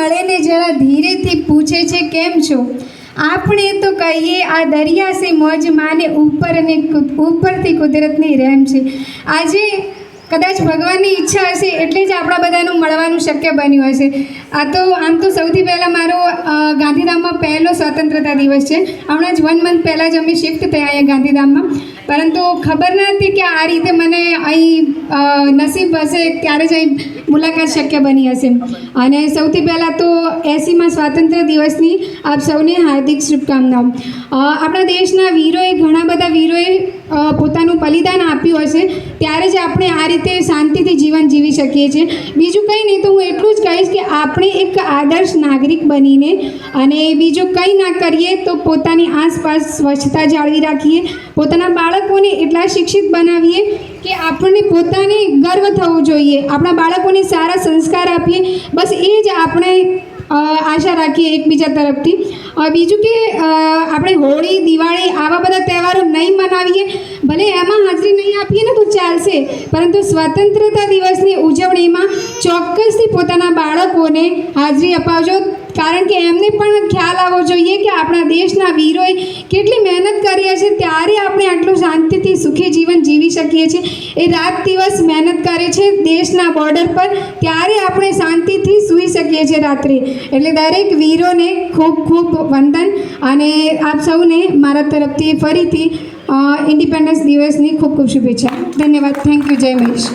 મળે ને જરા ધીરેથી પૂછે છે કેમ છો, આપણે તો કહીએ આ દરિયા સે મોજ માને ઉપરથી કુદરતની રહેમ છે. આજે કદાચ ભગવાનની ઈચ્છા હશે એટલે જ આપણા બધાનું મળવાનું શક્ય બન્યું હશે. આમ તો સૌથી પહેલાં મારો ગાંધીધામમાં પહેલો સ્વતંત્રતા દિવસ છે. હમણાં જ 1 મંથ પહેલાં જ અમે શિફ્ટ થયા અહીંયા ગાંધીધામમાં, પરંતુ ખબર નથી કે આ રીતે મને અહીં નસીબ હશે ત્યારે જ અહીં મુલાકાત શક્ય બની હશે. અને સૌથી પહેલાં તો 80મા સ્વાતંત્ર્ય દિવસની આપ સૌને હાર્દિક શુભકામનાઓ. આપણા દેશના વીરોએ, ઘણા બધા વીરોએ પોતાનું બલિદાન આપ્યું હશે ત્યારે જ આપણે આ રીતે શાંતિથી જીવન જીવી શકીએ છીએ. બીજું કંઈ નહીં તો હું એટલું જ કહીશ કે આપણે એક આદર્શ નાગરિક બનીને અને બીજું કંઈ ના કરીએ તો પોતાની આસપાસ સ્વચ્છતા જાળવી રાખીએ, પોતાના બાળકોને એટલા શિક્ષિત બનાવીએ કે આપણને પોતાને ગર્વ થવો જોઈએ, આપણા બાળકોને સારા સંસ્કાર આપીએ. બસ એ જ આપણે આશા રાખીએ એકબીજા તરફથી. બીજું કે આપણે હોળી, દિવાળી આવા બધા તહેવારો નહીં મનાવીએ, ભલે એમાં હાજરી નહીં આપીએ ને તો ચાલશે, પરંતુ સ્વતંત્રતા દિવસની ઉજવણીમાં ચોક્કસથી પોતાના બાળકોને હાજરી અપાવજો, કારણ કે એમને પણ ખ્યાલ આવવો જોઈએ કે આપણા દેશના વીરોએ કેટલી મહેનત કરી હશે ત્યારે આપણે આટલું શાંતિથી સુખી જીવન જીવી શકીએ છીએ. એ રાત દિવસ મહેનત કરે છે દેશના બોર્ડર પર, ત્યારે આપણે શાંતિથી સૂઈ શકીએ છીએ રાત્રે. એટલે દરેક વીરોને ખૂબ ખૂબ વંદન અને આપ સૌને મારા તરફથી ફરીથી ઇન્ડિપેન્ડન્સ દિવસની ખૂબ ખૂબ શુભેચ્છા. ધન્યવાદ. Thank you. જય મહેશ.